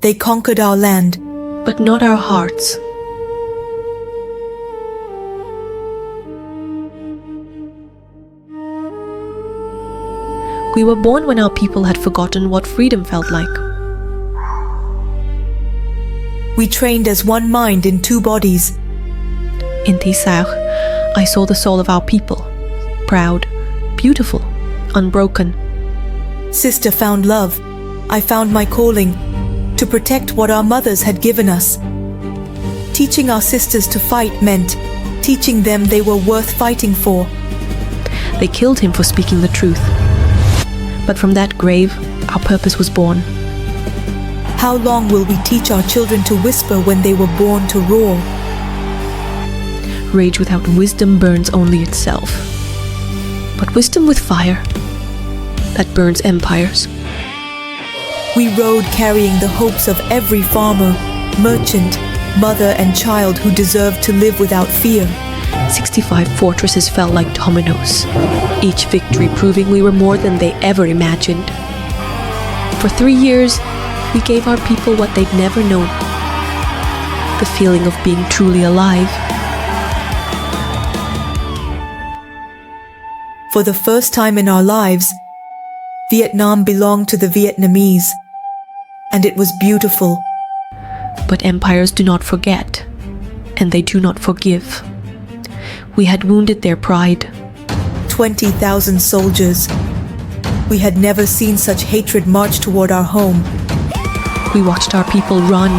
They conquered our land, but not our hearts. We were born when our people had forgotten what freedom felt like. We trained as one mind in two bodies. In Tisar, I saw the soul of our people, proud, beautiful, unbroken. Sister found love. I found my calling, to protect what our mothers had given us. Teaching our sisters to fight meant teaching them they were worth fighting for. They killed him for speaking the truth. But from that grave, our purpose was born. How long will we teach our children to whisper when they were born to roar? Rage without wisdom burns only itself. But wisdom with fire, that burns empires. We rode carrying the hopes of every farmer, merchant, mother and child who deserved to live without fear. 65 fortresses fell like dominoes, each victory proving we were more than they ever imagined. For 3 years, we gave our people what they'd never known, the feeling of being truly alive. For the first time in our lives, Vietnam belonged to the Vietnamese, and it was beautiful. But empires do not forget, and they do not forgive. We had wounded their pride. 20,000 soldiers. We had never seen such hatred march toward our home. We watched our people run,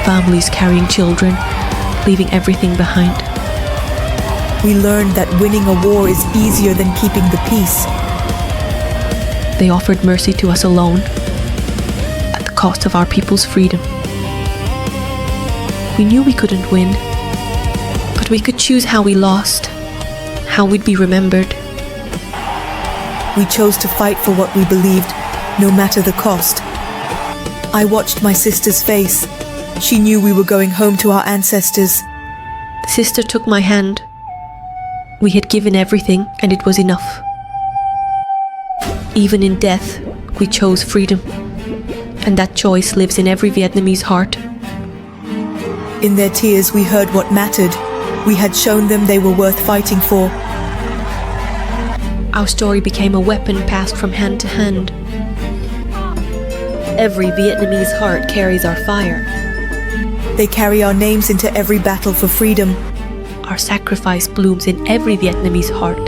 families carrying children, leaving everything behind. We learned that winning a war is easier than keeping the peace. They offered mercy to us alone, at the cost of our people's freedom. We knew we couldn't win, but we could choose how we lost, how we'd be remembered. We chose to fight for what we believed, no matter the cost. I watched my sister's face. She knew we were going home to our ancestors. The sister took my hand. We had given everything, and it was enough. Even in death, we chose freedom, and that choice lives in every Vietnamese heart. In their tears, we heard what mattered. We had shown them they were worth fighting for. Our story became a weapon passed from hand to hand. Every Vietnamese heart carries our fire. They carry our names into every battle for freedom. Our sacrifice blooms in every Vietnamese heart,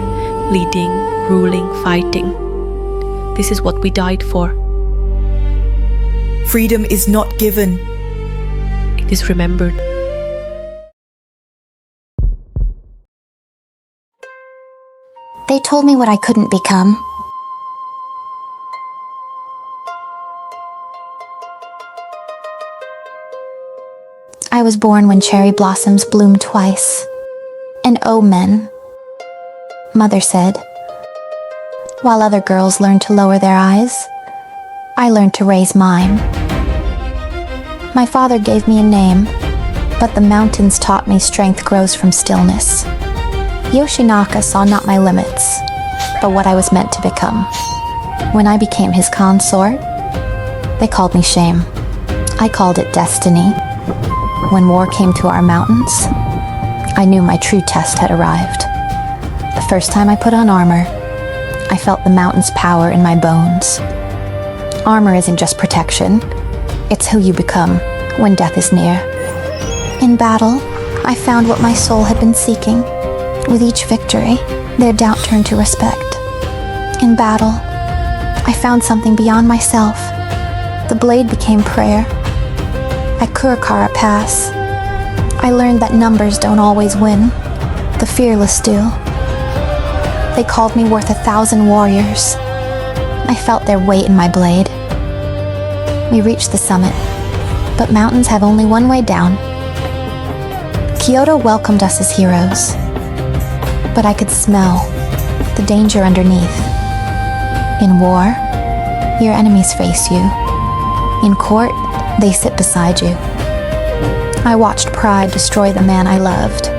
leading, ruling, fighting. This is what we died for. Freedom is not given. It is remembered. They told me what I couldn't become. I was born when cherry blossoms bloomed twice. An omen, Mother said. While other girls learned to lower their eyes, I learned to raise mine. My father gave me a name, but the mountains taught me strength grows from stillness. Yoshinaka saw not my limits, but what I was meant to become. When I became his consort, they called me shame. I called it destiny. When war came to our mountains, I knew my true test had arrived. The first time I put on armor, I felt the mountain's power in my bones. Armor isn't just protection, it's who you become when death is near. In battle, I found what my soul had been seeking. With each victory, their doubt turned to respect. In battle, I found something beyond myself. The blade became prayer. At Kurakara Pass, I learned that numbers don't always win. The fearless do. They called me worth 1,000 warriors. I felt their weight in my blade. We reached the summit, but mountains have only one way down. Kyoto welcomed us as heroes, but I could smell the danger underneath. In war, your enemies face you. In court, they sit beside you. I watched pride destroy the man I loved.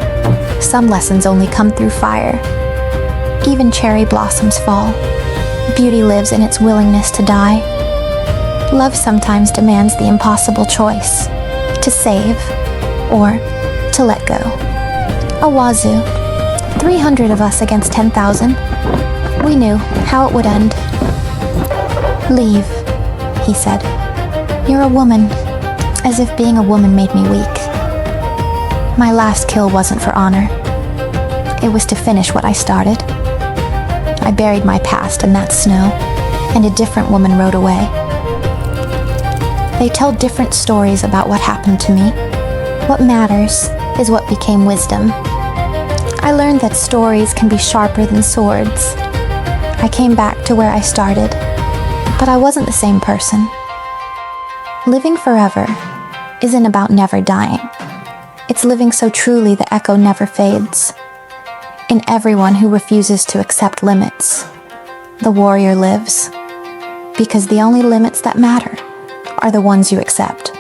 Some lessons only come through fire. Even cherry blossoms fall. Beauty lives in its willingness to die. Love sometimes demands the impossible choice, to save or to let go. A wazoo, 300 of us against 10,000. We knew how it would end. Leave, he said. You're a woman, as if being a woman made me weak. My last kill wasn't for honor. It was to finish what I started. I buried my past in that snow, and a different woman rode away. They tell different stories about what happened to me. What matters is what became wisdom. I learned that stories can be sharper than swords. I came back to where I started, but I wasn't the same person. Living forever isn't about never dying. It's living so truly the echo never fades. In everyone who refuses to accept limits, the warrior lives, because the only limits that matter are the ones you accept.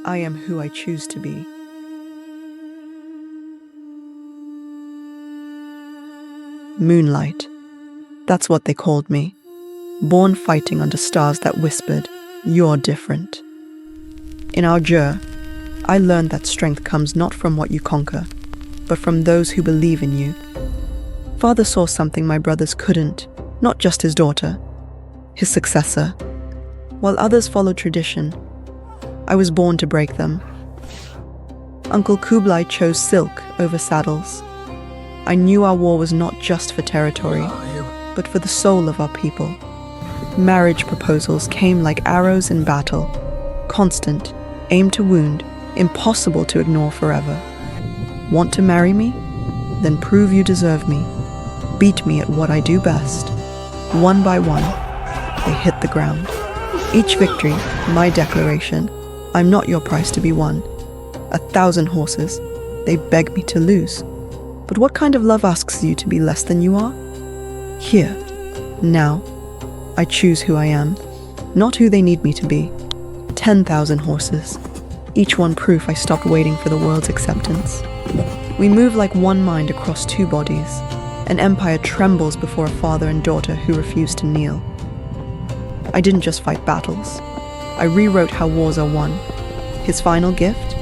I am who I choose to be. Moonlight. That's what they called me. Born fighting under stars that whispered, "You're different." In our jour, I learned that strength comes not from what you conquer, but from those who believe in you. Father saw something my brothers couldn't, not just his daughter, his successor. While others followed tradition, I was born to break them. Uncle Kublai chose silk over saddles. I knew our war was not just for territory, but for the soul of our people. Marriage proposals came like arrows in battle, constant, aimed to wound, impossible to ignore forever. Want to marry me? Then prove you deserve me. Beat me at what I do best. One by one, they hit the ground. Each victory, my declaration. I'm not your price to be won. 1,000 horses, they beg me to lose. But what kind of love asks you to be less than you are? Here, now, I choose who I am, not who they need me to be. 10,000 horses, each one proof I stopped waiting for the world's acceptance. We move like one mind across two bodies. An empire trembles before a father and daughter who refuse to kneel. I didn't just fight battles. I rewrote how wars are won. His final gift?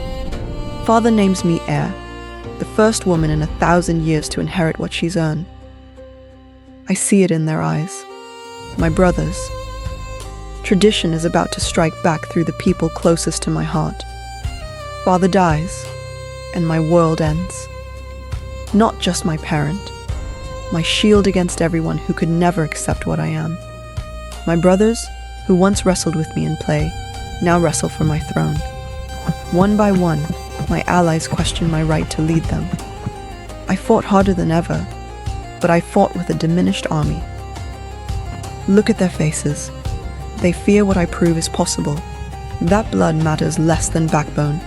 Father names me heir, the first woman in 1,000 years to inherit what she's earned. I see it in their eyes. My brothers. Tradition is about to strike back through the people closest to my heart. Father dies, and my world ends. Not just my parent, my shield against everyone who could never accept what I am. My brothers, who once wrestled with me in play, now wrestle for my throne. One by one, my allies question my right to lead them. I fought harder than ever, but I fought with a diminished army. Look at their faces. They fear what I prove is possible. That blood matters less than backbone.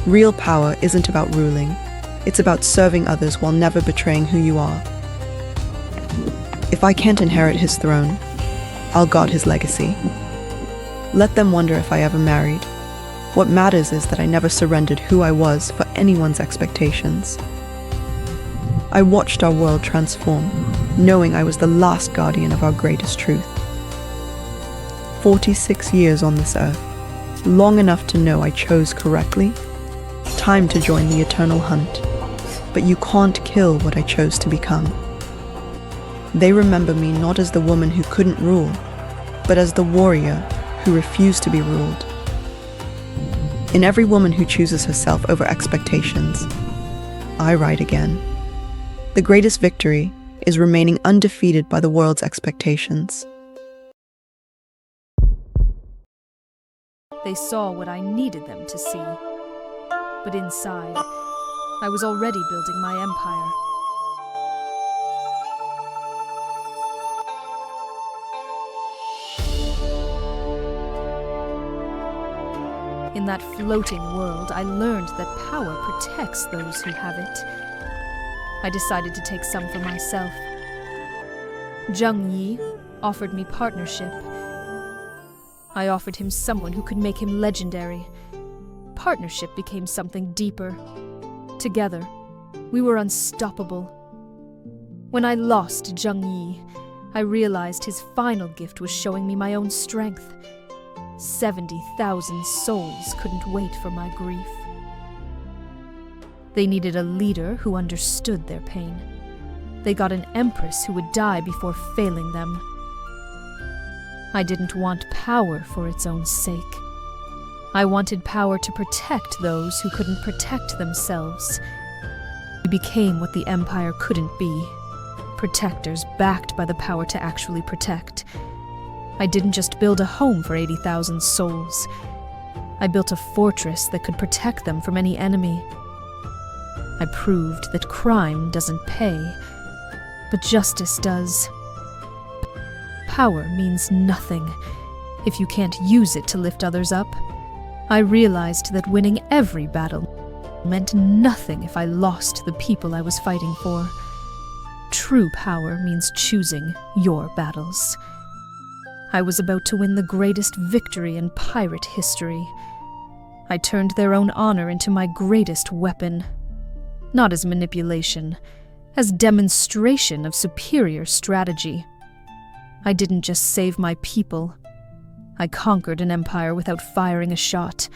Real power isn't about ruling. It's about serving others while never betraying who you are. If I can't inherit his throne, I'll guard his legacy. Let them wonder if I ever married. What matters is that I never surrendered who I was for anyone's expectations. I watched our world transform, knowing I was the last guardian of our greatest truth. 46 years on this earth, long enough to know I chose correctly. Time to join the eternal hunt. But you can't kill what I chose to become. They remember me not as the woman who couldn't rule, but as the warrior who refused to be ruled. In every woman who chooses herself over expectations, I ride again. The greatest victory is remaining undefeated by the world's expectations. They saw what I needed them to see. But inside, I was already building my empire. In that floating world, I learned that power protects those who have it. I decided to take some for myself. Zheng Yi offered me partnership. I offered him someone who could make him legendary. Partnership became something deeper. Together, we were unstoppable. When I lost Zheng Yi, I realized his final gift was showing me my own strength. 70,000 souls couldn't wait for my grief. They needed a leader who understood their pain. They got an empress who would die before failing them. I didn't want power for its own sake. I wanted power to protect those who couldn't protect themselves. We became what the Empire couldn't be. Protectors backed by the power to actually protect. I didn't just build a home for 80,000 souls. I built a fortress that could protect them from any enemy. I proved that crime doesn't pay, but justice does. Power means nothing if you can't use it to lift others up. I realized that winning every battle meant nothing if I lost the people I was fighting for. True power means choosing your battles. I was about to win the greatest victory in pirate history. I turned their own honor into my greatest weapon. Not as manipulation, as demonstration of superior strategy. I didn't just save my people. I conquered an empire without firing a shot.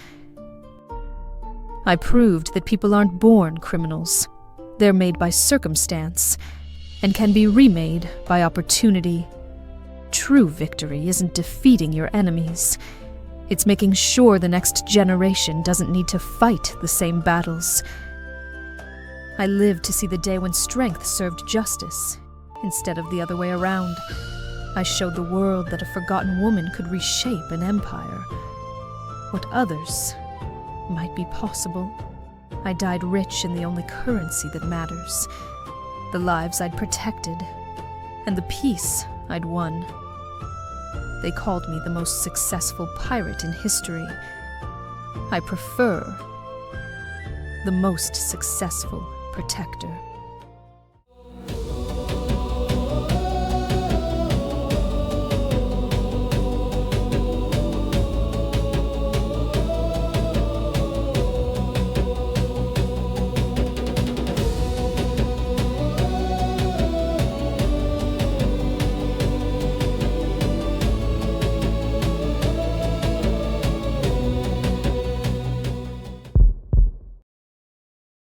I proved that people aren't born criminals. They're made by circumstance, and can be remade by opportunity. True victory isn't defeating your enemies. It's making sure the next generation doesn't need to fight the same battles. I lived to see the day when strength served justice, instead of the other way around. I showed the world that a forgotten woman could reshape an empire. What others might be possible. I died rich in the only currency that matters. The lives I'd protected, and the peace I'd won. They called me the most successful pirate in history. I prefer the most successful protector.